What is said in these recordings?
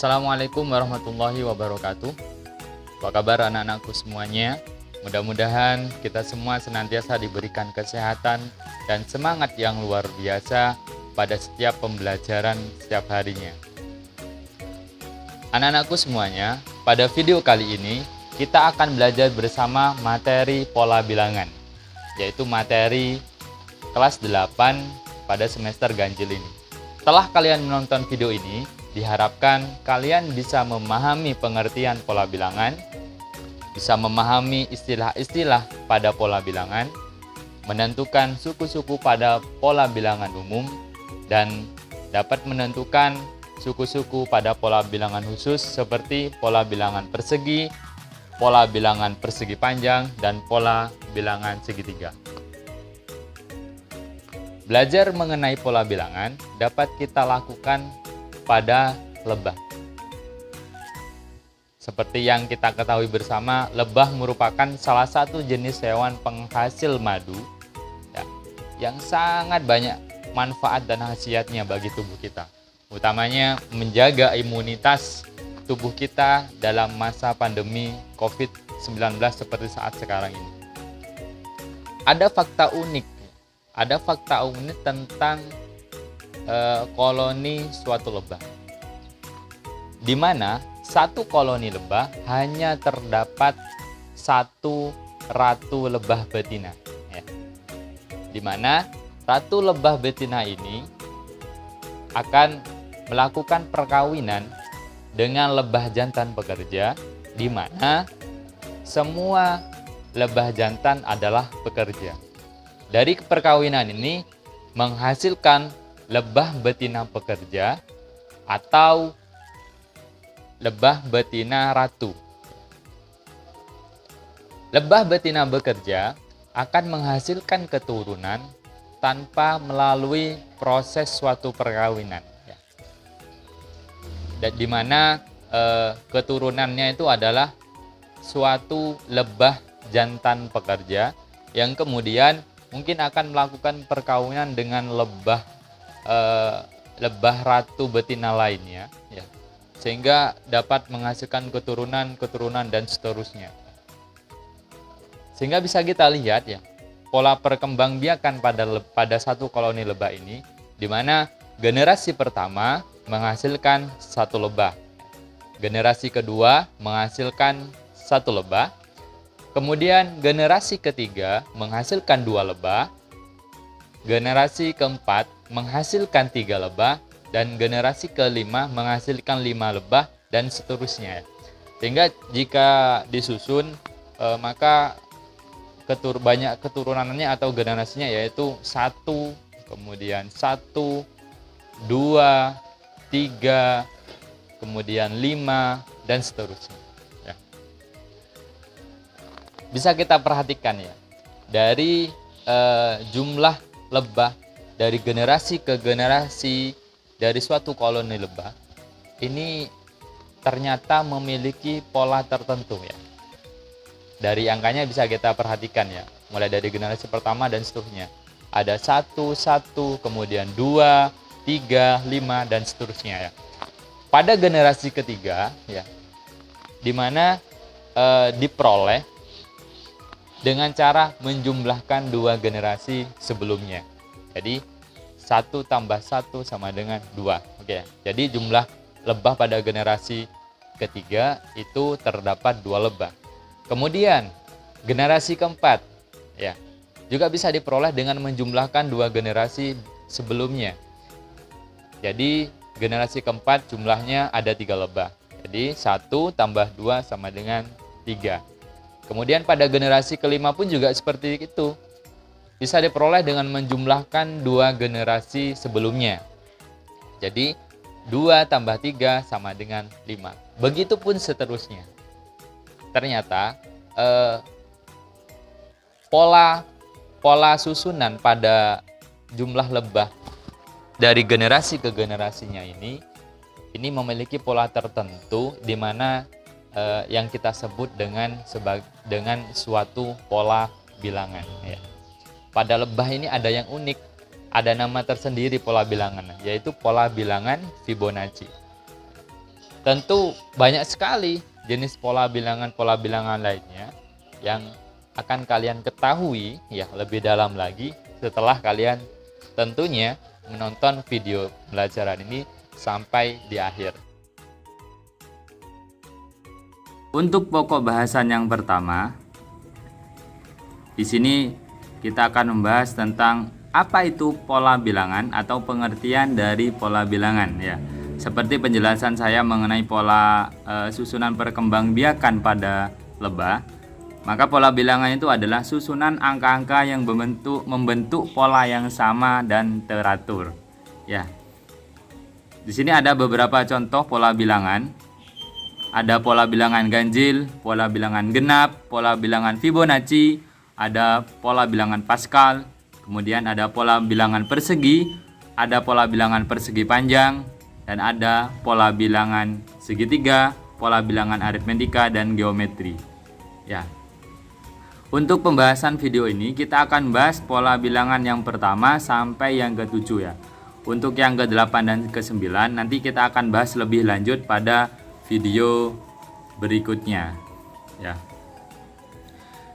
Assalamualaikum warahmatullahi wabarakatuh. Apa kabar anak-anakku semuanya? Mudah-mudahan kita semua senantiasa diberikan kesehatan dan semangat yang luar biasa pada setiap pembelajaran setiap harinya. Anak-anakku semuanya, pada video kali ini kita akan belajar bersama materi pola bilangan, yaitu materi kelas 8 pada semester ganjil ini. Setelah kalian menonton video ini, diharapkan kalian bisa memahami pengertian pola bilangan, bisa memahami istilah-istilah pada pola bilangan, menentukan suku-suku pada pola bilangan umum, dan dapat menentukan suku-suku pada pola bilangan khusus seperti pola bilangan persegi, pola bilangan persegi panjang, dan pola bilangan segitiga. Belajar mengenai pola bilangan dapat kita lakukan pada lebah. Seperti yang kita ketahui bersama, lebah merupakan salah satu jenis hewan penghasil madu ya, yang sangat banyak manfaat dan khasiatnya bagi tubuh kita. Utamanya menjaga imunitas tubuh kita dalam masa pandemi COVID-19 seperti saat sekarang ini. Ada fakta unik tentang koloni suatu lebah, di mana satu koloni lebah hanya terdapat satu ratu lebah betina, ya. Di mana ratu lebah betina ini akan melakukan perkawinan dengan lebah jantan pekerja, di mana semua lebah jantan adalah pekerja. Dari perkawinan ini menghasilkan lebah betina pekerja atau lebah betina ratu. Lebah betina bekerja akan menghasilkan keturunan tanpa melalui proses suatu perkawinan, ya. Dan di mana keturunannya itu adalah suatu lebah jantan pekerja yang kemudian mungkin akan melakukan perkawinan dengan lebah ratu betina lainnya, ya, sehingga dapat menghasilkan keturunan dan seterusnya. Sehingga bisa kita lihat ya, pola perkembangbiakan pada satu koloni lebah ini, di mana generasi pertama menghasilkan satu lebah, generasi kedua menghasilkan satu lebah, kemudian generasi ketiga menghasilkan 2 lebah, generasi keempat menghasilkan 3 lebah, dan generasi kelima menghasilkan 5 lebah, dan seterusnya. Sehingga jika disusun maka banyak keturunannya atau generasinya yaitu 1, kemudian 1, 2, 3, kemudian 5, dan seterusnya. Bisa kita perhatikan ya, dari jumlah lebah dari generasi ke generasi dari suatu koloni lebah ini ternyata memiliki pola tertentu ya. Dari angkanya bisa kita perhatikan ya, mulai dari generasi pertama dan seterusnya. Ada 1, kemudian 2, 3, 5, dan seterusnya ya. Pada generasi ketiga ya, di mana diperoleh dengan cara menjumlahkan 2 generasi sebelumnya. Jadi 1 tambah 1 sama dengan 2. Oke. Jadi jumlah lebah pada generasi ketiga itu terdapat 2 lebah. Kemudian generasi keempat ya, juga bisa diperoleh dengan menjumlahkan 2 generasi sebelumnya. Jadi generasi keempat jumlahnya ada 3 lebah. Jadi 1 tambah 2 sama dengan 3. Kemudian pada generasi kelima pun juga seperti itu. Bisa diperoleh dengan menjumlahkan 2 generasi sebelumnya. Jadi 2 tambah 3 sama dengan 5. Begitupun seterusnya. Ternyata pola susunan pada jumlah lebah dari generasi ke generasinya ini memiliki pola tertentu, di mana yang kita sebut dengan suatu pola bilangan ya. Pada lebah ini ada yang unik, ada nama tersendiri pola bilangan, yaitu pola bilangan Fibonacci. tentu banyak sekali jenis pola bilangan lainnya yang akan kalian ketahui ya lebih dalam lagi setelah kalian tentunya menonton video pembelajaran ini sampai di akhir. Untuk pokok bahasan yang pertama, di sini kita akan membahas tentang apa itu pola bilangan atau pengertian dari pola bilangan ya. Seperti penjelasan saya mengenai pola susunan perkembangbiakan pada lebah, maka pola bilangan itu adalah susunan angka-angka yang membentuk pola yang sama dan teratur. Ya. Di sini ada beberapa contoh pola bilangan. Ada pola bilangan ganjil, pola bilangan genap, pola bilangan Fibonacci, ada pola bilangan Pascal, kemudian ada pola bilangan persegi, ada pola bilangan persegi panjang, dan ada pola bilangan segitiga, pola bilangan aritmetika dan geometri. Ya. Untuk pembahasan video ini kita akan bahas pola bilangan yang pertama sampai yang ke-7 ya. Untuk yang ke-8 dan ke-9 nanti kita akan bahas lebih lanjut pada video berikutnya ya.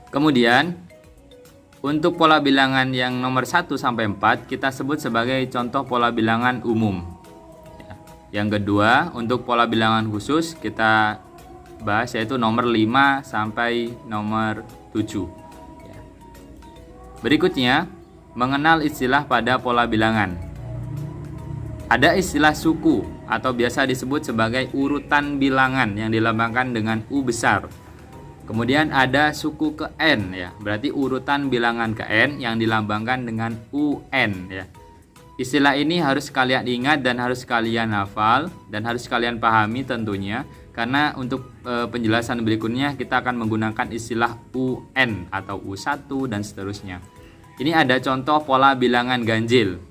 Kemudian untuk pola bilangan yang nomor 1 sampai 4 kita sebut sebagai contoh pola bilangan umum ya. Yang kedua untuk pola bilangan khusus kita bahas yaitu nomor 5 sampai nomor 7 ya. Berikutnya mengenal istilah pada pola bilangan. Ada istilah suku atau biasa disebut sebagai urutan bilangan yang dilambangkan dengan U besar. Kemudian ada suku ke N ya, berarti urutan bilangan ke N yang dilambangkan dengan UN ya. Istilah ini harus kalian ingat dan harus kalian hafal dan harus kalian pahami tentunya, karena untuk penjelasan berikutnya kita akan menggunakan istilah UN atau U1 dan seterusnya. Ini ada contoh pola bilangan ganjil,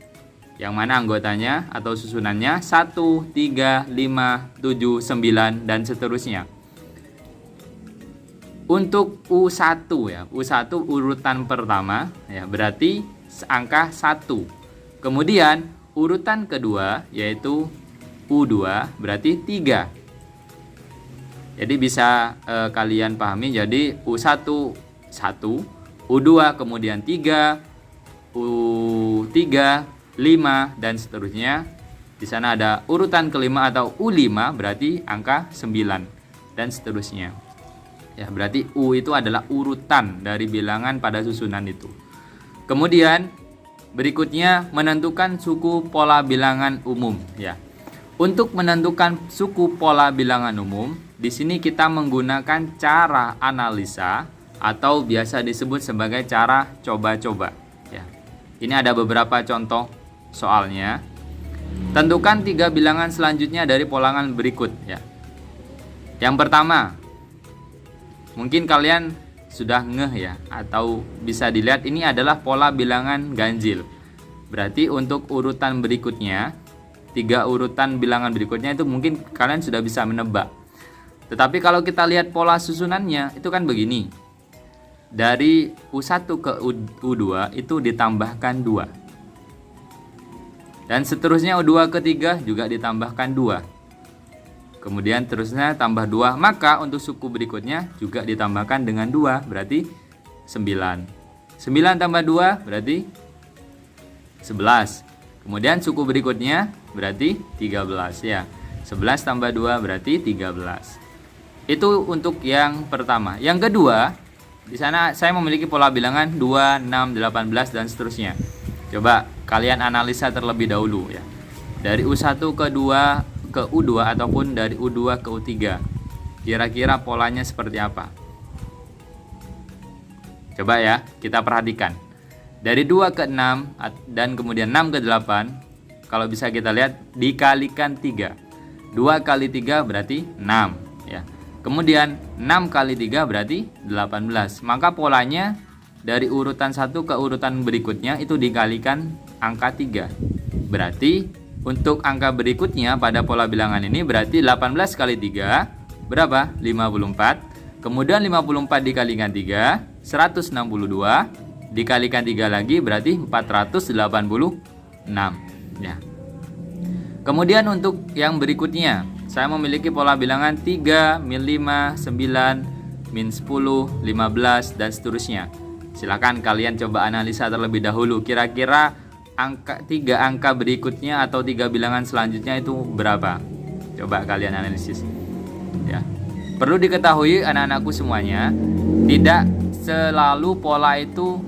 yang mana anggotanya atau susunannya 1, 3, 5, 7, 9 dan seterusnya. Untuk U1 ya, U1 urutan pertama ya, berarti angka 1. Kemudian urutan kedua yaitu U2 berarti 3. Jadi bisa kalian pahami, jadi U1 1, U2 kemudian 3, U3 5 dan seterusnya. Di sana ada urutan kelima atau U5 berarti angka 9 dan seterusnya. Ya, berarti U itu adalah urutan dari bilangan pada susunan itu. Kemudian berikutnya menentukan suku pola bilangan umum ya. Untuk menentukan suku pola bilangan umum, di sini kita menggunakan cara analisa atau biasa disebut sebagai cara coba-coba ya. Ini ada beberapa contoh soalnya. Tentukan 3 bilangan selanjutnya dari polangan berikut ya. Yang pertama, mungkin kalian sudah ngeh ya, atau bisa dilihat ini adalah pola bilangan ganjil. Berarti untuk urutan berikutnya, 3 urutan bilangan berikutnya itu mungkin kalian sudah bisa menebak. Tetapi kalau kita lihat pola susunannya itu kan begini. Dari U1 ke U2 itu ditambahkan 2. Dan seterusnya U2 ke 3 juga ditambahkan 2. Kemudian terusnya tambah 2, maka untuk suku berikutnya juga ditambahkan dengan 2, berarti 9. 9 tambah 2 berarti 11. Kemudian suku berikutnya berarti 13 ya. 11 tambah 2 berarti 13. Itu untuk yang pertama. Yang kedua, di sana saya memiliki pola bilangan 2, 6, 18 dan seterusnya. Coba kalian analisa terlebih dahulu ya. Dari U1 ke 2 ke U2 ataupun dari U2 ke U3. Kira-kira polanya seperti apa? Coba ya, kita perhatikan. Dari 2 ke 6 dan kemudian 6 ke 8, kalau bisa kita lihat dikalikan 3. 2 kali 3 berarti 6 ya. Kemudian 6 kali 3 berarti 18. Maka polanya dari urutan 1 ke urutan berikutnya itu dikalikan angka 3. Berarti untuk angka berikutnya pada pola bilangan ini berarti 18 kali 3 berapa? 54. Kemudian 54 dikalikan 3, 162. Dikalikan 3 lagi berarti 486 ya. Kemudian untuk yang berikutnya saya memiliki pola bilangan 3, min 5, 9, min 10, 15, dan seterusnya. Silakan kalian coba analisa terlebih dahulu. Kira-kira tiga angka berikutnya atau 3 bilangan selanjutnya itu berapa? Coba kalian analisis. Ya. Perlu diketahui anak-anakku semuanya, tidak selalu pola itu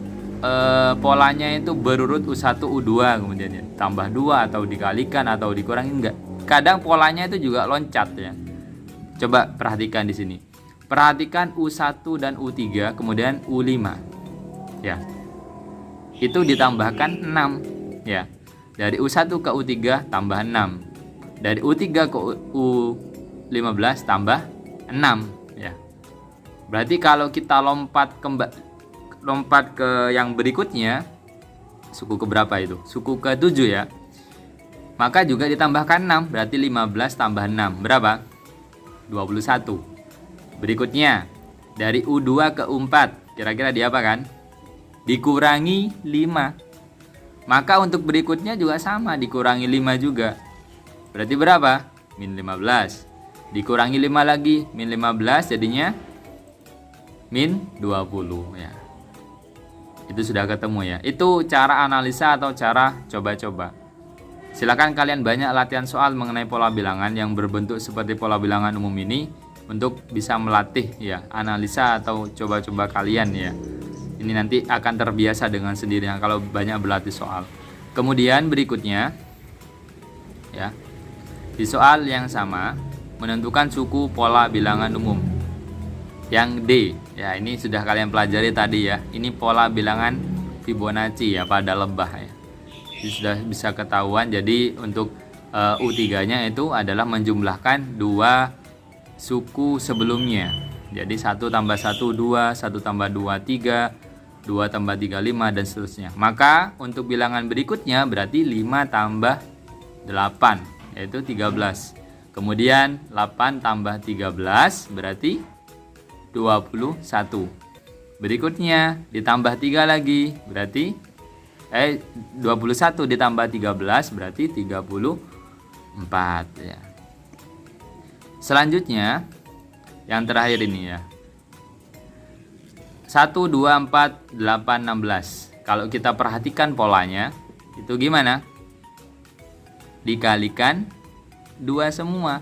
polanya itu berurut U1, U2 kemudian ya, tambah 2 atau dikalikan atau dikurangi, enggak. Kadang polanya itu juga loncat ya. Coba perhatikan di sini. Perhatikan U1 dan U3 kemudian U5. Ya. Itu ditambahkan 6 ya. Dari U1 ke U3 tambah 6. Dari U3 ke U15 tambah 6 ya. Berarti kalau kita lompat ke yang berikutnya, suku ke berapa itu? Suku ke 7 ya. Maka juga ditambahkan 6, berarti 15 tambah 6 berapa? 21. Berikutnya dari U2 ke U4, kira-kira di apa kan? Dikurangi 5. Maka untuk berikutnya juga sama, dikurangi 5 juga. Berarti berapa? Min 15. Dikurangi 5 lagi, min 15 jadinya min 20 ya. Itu sudah ketemu ya. Itu cara analisa atau cara coba-coba. Silakan kalian banyak latihan soal mengenai pola bilangan yang berbentuk seperti pola bilangan umum ini untuk bisa melatih ya analisa atau coba-coba kalian ya. Ini nanti akan terbiasa dengan sendirinya kalau banyak berlatih soal. Kemudian berikutnya ya. Di soal yang sama menentukan suku pola bilangan umum. Yang D, ya ini sudah kalian pelajari tadi ya. Ini pola bilangan Fibonacci ya pada lebah ya. Ini sudah bisa ketahuan. Jadi untuk U3-nya itu adalah menjumlahkan 2 suku sebelumnya. Jadi 1 tambah 1 2, 1 tambah 2 3, 2 tambah 3 5 dan seterusnya. Maka untuk bilangan berikutnya berarti 5 tambah 8 yaitu 13. Kemudian 8 tambah 13 berarti 21. Berikutnya ditambah 3 lagi berarti 21 ditambah 13 berarti 34 ya. Selanjutnya yang terakhir ini ya. 1 2 4 8 16. Kalau kita perhatikan polanya itu gimana? Dikalikan 2 semua.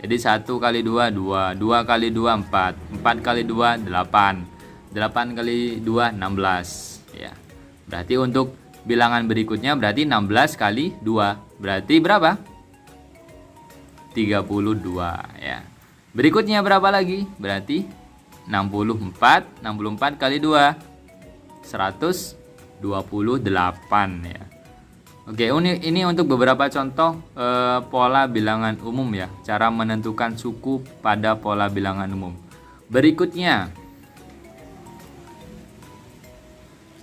Jadi 1 kali 2 2, 2 kali 2 4, 4 kali 2 8, 8 kali 2 16 ya. Berarti untuk bilangan berikutnya berarti 16 kali 2. Berarti berapa? 32 ya. Berikutnya berapa lagi? Berarti 64. 64 kali 2 128 ya. Oke, ini untuk beberapa contoh pola bilangan umum ya. Cara menentukan suku pada pola bilangan umum. Berikutnya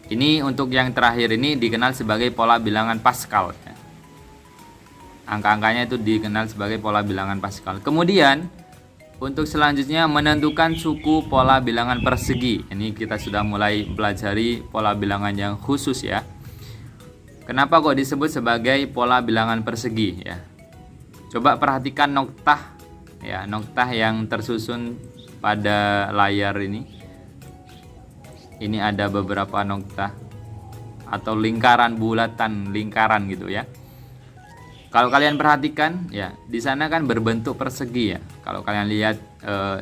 ini untuk yang terakhir ini dikenal sebagai pola bilangan Pascal ya. Angka-angkanya itu dikenal sebagai pola bilangan Pascal. Kemudian untuk selanjutnya menentukan suku pola bilangan persegi. Ini kita sudah mulai pelajari pola bilangan yang khusus ya. Kenapa kok disebut sebagai pola bilangan persegi ya? Coba perhatikan noktah ya, noktah yang tersusun pada layar ini. Ini ada beberapa noktah atau lingkaran bulatan, lingkaran gitu ya. Kalau kalian perhatikan ya, di sana kan berbentuk persegi ya. Kalau kalian lihat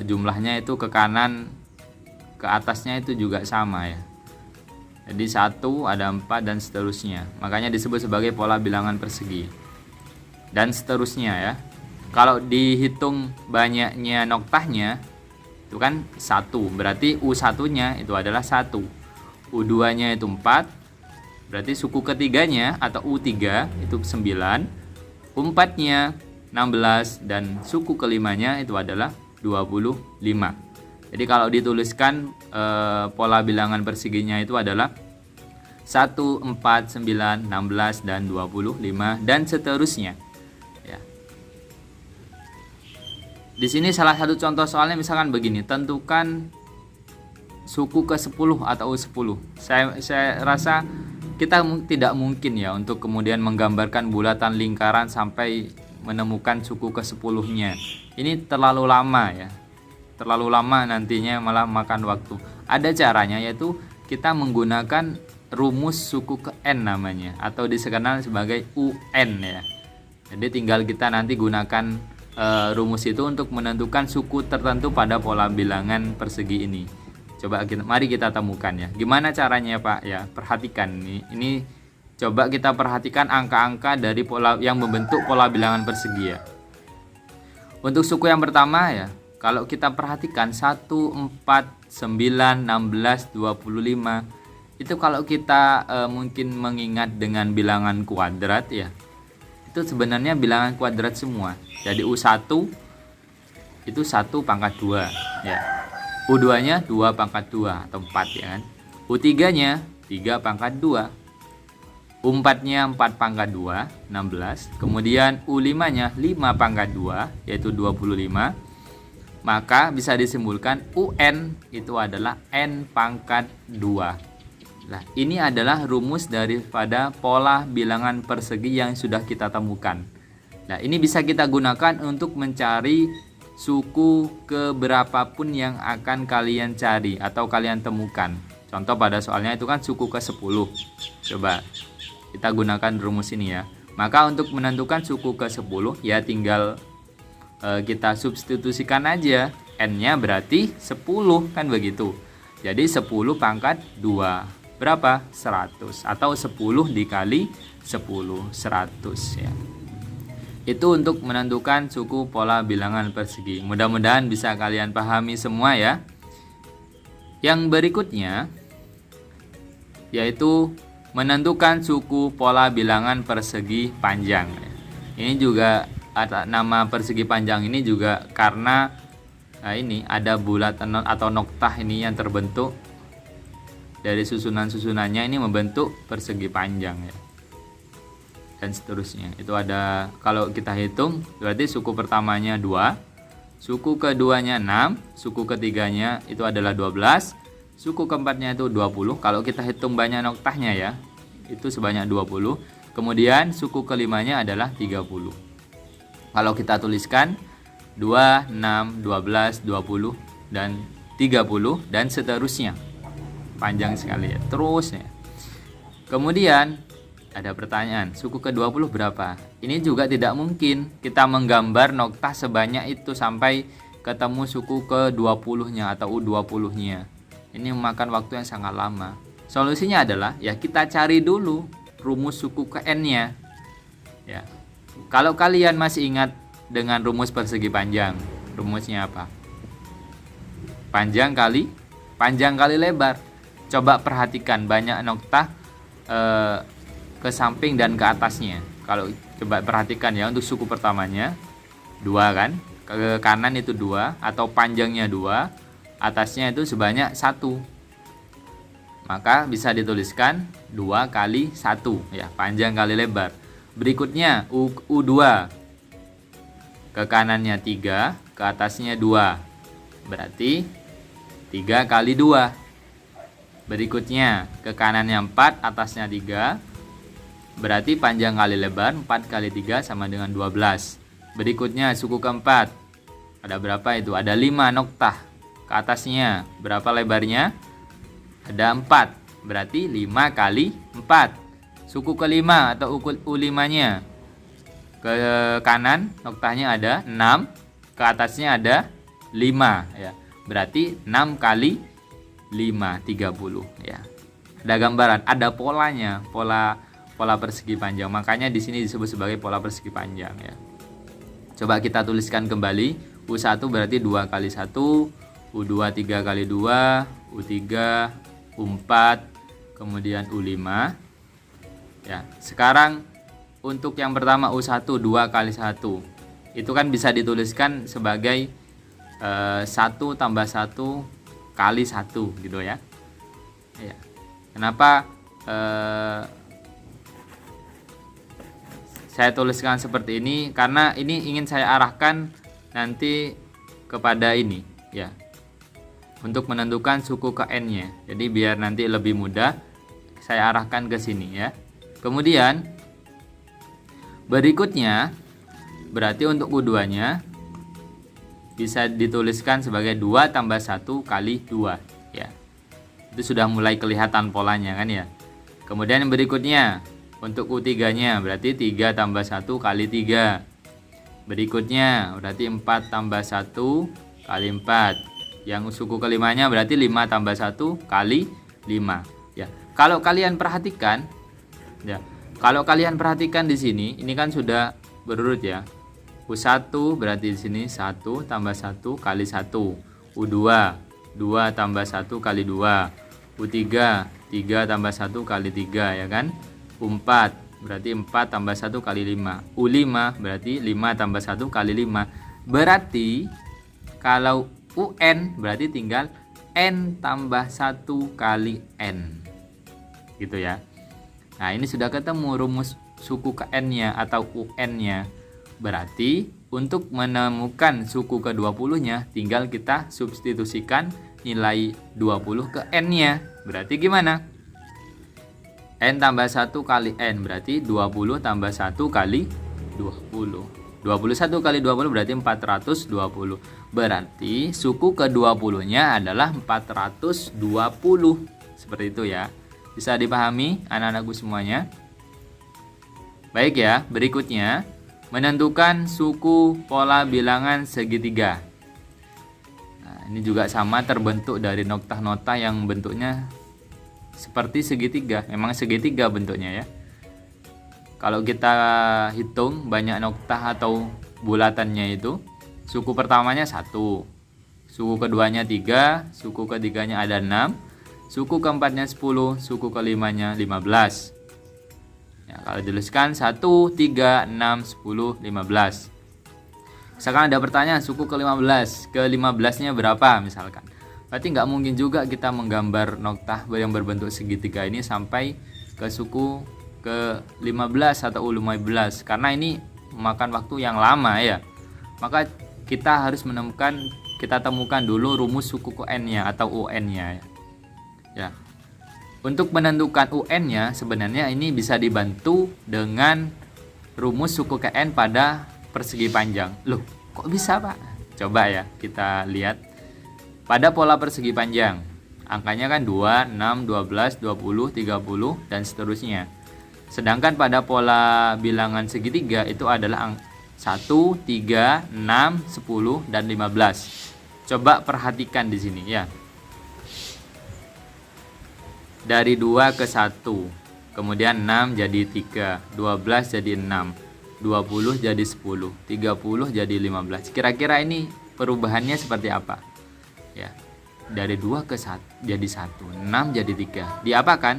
jumlahnya itu ke kanan, ke atasnya itu juga sama ya. Jadi 1 ada 4 dan seterusnya. Makanya disebut sebagai pola bilangan persegi. Dan seterusnya ya. Kalau dihitung banyaknya noktahnya itu kan 1, berarti U1-nya itu adalah 1. U2-nya itu 4, berarti suku ketiganya atau U3 itu 9, U4-nya 16, dan suku kelimanya itu adalah 25. Jadi kalau dituliskan pola bilangan perseginya itu adalah 1, 4, 9, 16, dan 25, dan seterusnya. Di sini salah satu contoh soalnya misalkan begini, tentukan suku ke-10 atau U10. Saya rasa kita tidak mungkin ya untuk kemudian menggambarkan bulatan lingkaran sampai menemukan suku ke-10-nya. Ini terlalu lama ya. Terlalu lama nantinya malah makan waktu. Ada caranya, yaitu kita menggunakan rumus suku ke N namanya, atau dikenal sebagai UN ya. Jadi tinggal kita nanti gunakan rumus itu untuk menentukan suku tertentu pada pola bilangan persegi ini. Mari kita temukan ya. Gimana caranya Pak ya? Perhatikan ini coba kita perhatikan angka-angka dari pola yang membentuk pola bilangan persegi ya. Untuk suku yang pertama ya, kalau kita perhatikan 1, 4, 9, 16, 25, itu kalau kita mungkin mengingat dengan bilangan kuadrat ya, itu sebenarnya bilangan kuadrat semua. Jadi U1 itu 1 pangkat 2 ya. U2 nya 2 pangkat 2 atau 4 ya kan. U3 nya 3 pangkat 2. U4 nya 4 pangkat 2, 16. Kemudian U5 nya 5 pangkat 2, yaitu 25. Maka bisa disimpulkan UN itu adalah N pangkat 2. Nah, ini adalah rumus daripada pola bilangan persegi yang sudah kita temukan. Nah, ini bisa kita gunakan untuk mencari suku keberapapun yang akan kalian cari atau kalian temukan. Contoh pada soalnya itu kan suku ke-10. Coba kita gunakan rumus ini ya. Maka untuk menentukan suku ke-10 ya tinggal kita substitusikan aja. N-nya berarti 10 kan begitu. Jadi 10 pangkat 2 berapa? 100 atau 10 dikali 10, 100 ya. Itu untuk menentukan suku pola bilangan persegi. Mudah-mudahan bisa kalian pahami semua ya. Yang berikutnya yaitu menentukan suku pola bilangan persegi panjang. Ini juga nama persegi panjang ini juga karena ini ada bulat atau noktah ini yang terbentuk dari susunan-susunannya ini membentuk persegi panjang ya. Dan seterusnya. Itu ada, kalau kita hitung berarti suku pertamanya 2, suku keduanya 6, suku ketiganya itu adalah 12, suku keempatnya itu 20. Kalau kita hitung banyak noktahnya ya, itu sebanyak 20. Kemudian suku kelimanya adalah 30. Kalau kita tuliskan 2, 6, 12, 20 dan 30 dan seterusnya. Panjang sekali ya, terus ya. Kemudian ada pertanyaan, suku ke-20 berapa? Ini juga tidak mungkin kita menggambar noktah sebanyak itu sampai ketemu suku ke-20-nya atau U20-nya. Ini memakan waktu yang sangat lama. Solusinya adalah ya kita cari dulu rumus suku ke N-nya. Ya. Kalau kalian masih ingat dengan rumus persegi panjang, rumusnya apa? Panjang kali lebar. Coba perhatikan banyak noktah ke samping dan ke atasnya. Kalau coba perhatikan ya, untuk suku pertamanya 2 kan, ke kanan itu 2 atau panjangnya 2, atasnya itu sebanyak 1. Maka bisa dituliskan 2 kali 1 ya, panjang kali lebar. Berikutnya U2, ke kanannya 3, ke atasnya 2, berarti 3 kali 2. Berikutnya ke kanannya 4, atasnya 3, berarti panjang kali lebar 4 kali 3 sama dengan 12. Berikutnya suku keempat, ada berapa itu? Ada 5 noktah. Ke atasnya berapa lebarnya? Ada 4, berarti 5 kali 4. Suku kelima atau U5-nya, ke kanan noktahnya ada 6, ke atasnya ada 5 ya. Berarti 6 kali 5, 30 ya. Ada gambaran, ada polanya, pola persegi panjang. Makanya di sini disebut sebagai pola persegi panjang ya. Coba kita tuliskan kembali. U1 berarti 2 kali 1, U2 3 kali 2, U3, U4, kemudian U5. Ya, sekarang untuk yang pertama U1 2 kali 1. Itu kan bisa dituliskan sebagai 1 tambah 1 kali 1 gitu ya. Ya. Kenapa saya tuliskan seperti ini? Karena ini ingin saya arahkan nanti kepada ini ya, untuk menentukan suku ke N-nya. Jadi biar nanti lebih mudah saya arahkan ke sini ya. Kemudian berikutnya berarti untuk U2-nya bisa dituliskan sebagai 2 tambah 1 kali 2 ya. Itu sudah mulai kelihatan polanya kan ya. Kemudian yang berikutnya untuk U3-nya berarti 3 tambah 1 kali 3. Berikutnya berarti 4 tambah 1 kali 4. Yang suku kelimanya berarti 5 tambah 1 kali 5 ya. Kalau kalian perhatikan ya, kalau kalian perhatikan di sini ini kan sudah berurut ya. U1 berarti di sini 1 tambah 1 kali 1. U2 2 tambah 1 kali 2. U3 3 tambah 1 kali 3 ya kan. U4 berarti 4 tambah 1 kali 5. U5 berarti 5 tambah 1 kali 5. Berarti kalau UN berarti tinggal N tambah 1 kali N gitu ya. Nah ini sudah ketemu rumus suku ke N-nya atau UN-nya. Berarti untuk menemukan suku ke-20-nya tinggal kita substitusikan nilai 20 ke N-nya. Berarti gimana? N tambah 1 kali N berarti 20 tambah 1 kali 20. 21 kali 20 berarti 420. Berarti suku ke-20-nya adalah 420. Seperti itu ya. Bisa dipahami anak-anakku semuanya? Baik ya, berikutnya menentukan suku pola bilangan segitiga. Nah, ini juga sama terbentuk dari noktah-noktah yang bentuknya seperti segitiga. Memang segitiga bentuknya ya. Kalau kita hitung banyak noktah atau bulatannya itu, suku pertamanya 1, suku keduanya 3, suku ketiganya ada 6, suku keempatnya 10, suku kelimanya 15. Ya, kalau dituliskan 1, 3, 6, 10, 15. Misalkan ada pertanyaan suku ke-15, ke-15-nya berapa misalkan. Berarti nggak mungkin juga kita menggambar noktah yang berbentuk segitiga ini sampai ke suku ke-15 atau U15 karena ini memakan waktu yang lama ya. Maka kita harus kita temukan dulu rumus suku ke N-nya atau UN-nya ya. Ya. Untuk menentukan UN-nya sebenarnya ini bisa dibantu dengan rumus suku ke N pada persegi panjang. Loh, kok bisa Pak? Coba ya kita lihat. Pada pola persegi panjang, angkanya kan 2, 6, 12, 20, 30, dan seterusnya. Sedangkan pada pola bilangan segitiga itu adalah 1, 3, 6, 10, dan 15. Coba perhatikan di sini ya. Dari 2 ke 1, kemudian 6 jadi 3, 12 jadi 6, 20 jadi 10, 30 jadi 15. Kira-kira ini perubahannya seperti apa? Ya. Dari 2 ke 1 jadi 1, 6 jadi 3. Diapakan?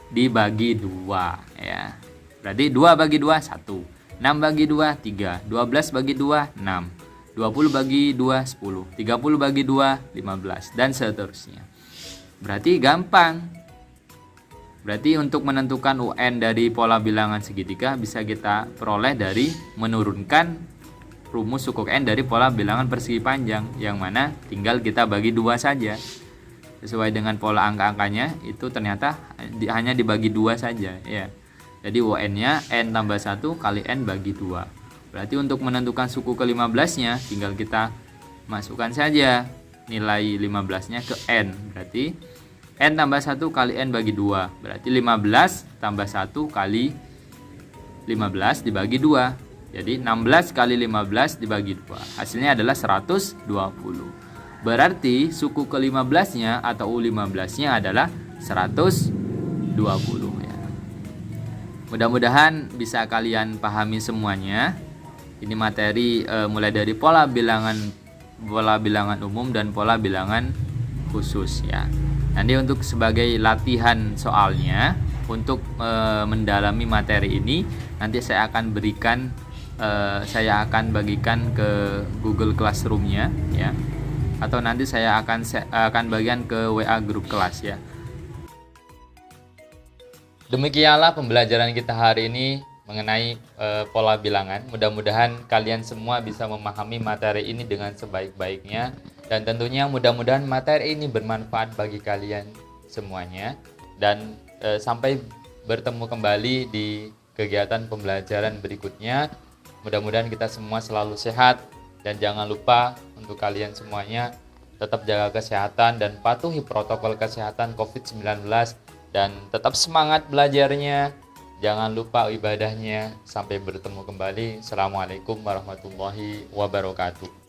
Dibagi 2 ya. Berarti 2 bagi 2 1, 6 bagi 2 3, 12 bagi 2 6. 20 bagi 2 10, 30 bagi 2 15, dan seterusnya. Berarti gampang. Berarti untuk menentukan UN dari pola bilangan segitiga bisa kita peroleh dari menurunkan rumus suku N dari pola bilangan persegi panjang, yang mana tinggal kita bagi 2 saja. Sesuai dengan pola angka-angkanya itu ternyata hanya dibagi 2 saja ya. Jadi UN-nya N tambah 1 kali N bagi 2. Berarti untuk menentukan suku ke-15-nya tinggal kita masukkan saja nilai 15-nya ke N. Berarti N tambah 1 kali N bagi 2. Berarti 15 tambah 1 kali 15 dibagi 2. Jadi 16 kali 15 dibagi 2. Hasilnya adalah 120. Berarti suku ke-15-nya atau U15-nya adalah 120 ya. Mudah-mudahan bisa kalian pahami semuanya. Ini materi mulai dari pola bilangan umum dan pola bilangan khusus ya. Nanti untuk sebagai latihan soalnya untuk mendalami materi ini nanti saya akan bagikan ke Google Classroom-nya ya. Atau nanti saya akan bagikan ke WA grup kelas ya. Demikianlah pembelajaran kita hari ini mengenai pola bilangan. Mudah-mudahan kalian semua bisa memahami materi ini dengan sebaik-baiknya, dan tentunya mudah-mudahan materi ini bermanfaat bagi kalian semuanya. Dan sampai bertemu kembali di kegiatan pembelajaran berikutnya. Mudah-mudahan kita semua selalu sehat, dan jangan lupa untuk kalian semuanya tetap jaga kesehatan dan patuhi protokol kesehatan COVID-19, dan tetap semangat belajarnya. Jangan lupa ibadahnya. Sampai bertemu kembali. Assalamualaikum warahmatullahi wabarakatuh.